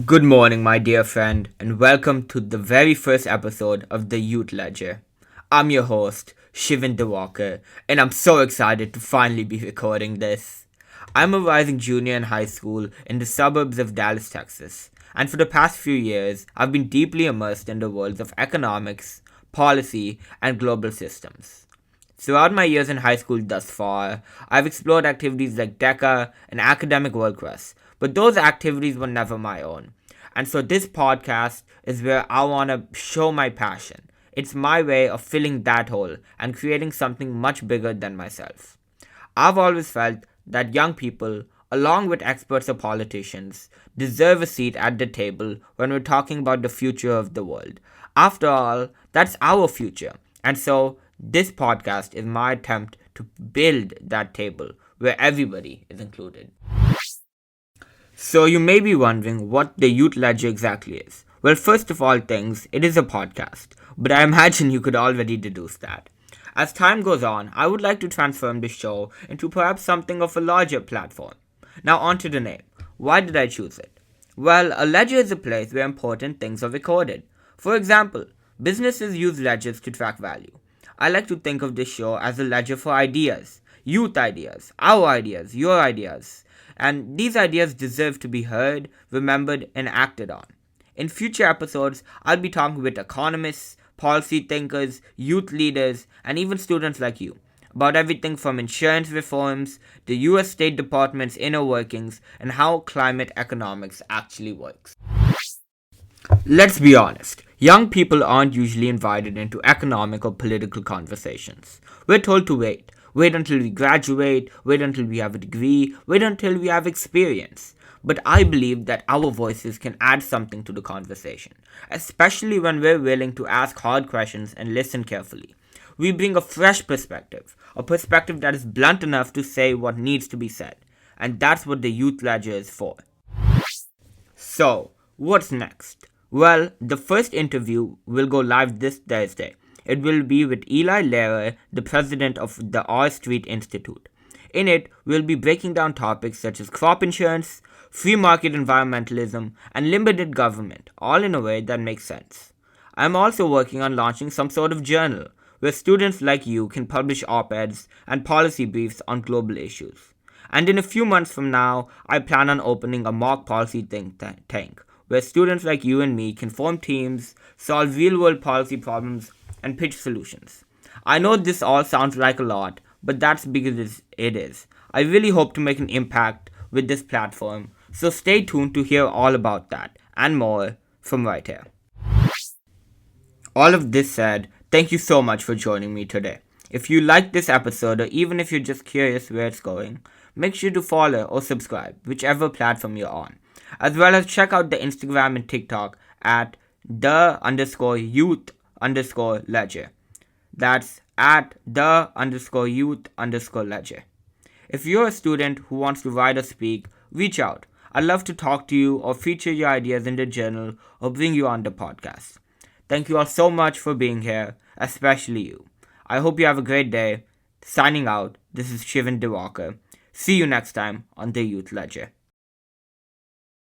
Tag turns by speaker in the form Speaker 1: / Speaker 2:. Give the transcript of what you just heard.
Speaker 1: Good morning, my dear friend, and welcome to the very first episode of the Youth Ledger. I'm your host, Shiven Diwakar, and I'm so excited to finally be recording this. I'm a rising junior in high school in the suburbs of Dallas, Texas, and for the past few years, I've been deeply immersed in the worlds of economics, policy, and global systems. Throughout my years in high school thus far, I've explored activities like DECA and academic work quest, but those activities were never my own. And so this podcast is where I want to show my passion. It's my way of filling that hole and creating something much bigger than myself. I've always felt that young people, along with experts or politicians, deserve a seat at the table when we're talking about the future of the world. After all, that's our future. And so, this podcast is my attempt to build that table where everybody is included. So, you may be wondering what the Youth Ledger exactly is. Well, first of all things, it is a podcast, but I imagine you could already deduce that. As time goes on, I would like to transform this show into perhaps something of a larger platform. Now, on to the name. Why did I choose it? Well, a ledger is a place where important things are recorded. For example, businesses use ledgers to track value. I like to think of this show as a ledger for ideas, youth ideas, our ideas, your ideas, and these ideas deserve to be heard, remembered, and acted on. In future episodes, I'll be talking with economists, policy thinkers, youth leaders, and even students like you about everything from insurance reforms, the US State Department's inner workings, and how climate economics actually works. Let's be honest, young people aren't usually invited into economic or political conversations. We're told to wait. Wait until we graduate, wait until we have a degree, wait until we have experience. But I believe that our voices can add something to the conversation, especially when we're willing to ask hard questions and listen carefully. We bring a fresh perspective, a perspective that is blunt enough to say what needs to be said. And that's what the Youth Ledger is for. So, what's next? Well, the first interview will go live this Thursday. It will be with Eli Lehrer, the president of the R Street Institute. In it, we'll be breaking down topics such as crop insurance, free market environmentalism, and limited government, all in a way that makes sense. I'm also working on launching some sort of journal where students like you can publish op-eds and policy briefs on global issues. And in a few months from now, I plan on opening a mock policy think tank where students like you and me can form teams, solve real-world policy problems, and pitch solutions. I know this all sounds like a lot, but that's because it is. I really hope to make an impact with this platform, so stay tuned to hear all about that and more from right here. All of this said, thank you so much for joining me today. If you liked this episode, or even if you're just curious where it's going, make sure to follow or subscribe, whichever platform you're on. As well as check out the Instagram and TikTok at the_youth_ledger. That's at the_youth_ledger. If you're a student who wants to write or speak, reach out. I'd love to talk to you or feature your ideas in the journal or bring you on the podcast. Thank you all so much for being here, especially you. I hope you have a great day. Signing out, this is Shiven Diwakar. See you next time on the Youth Ledger.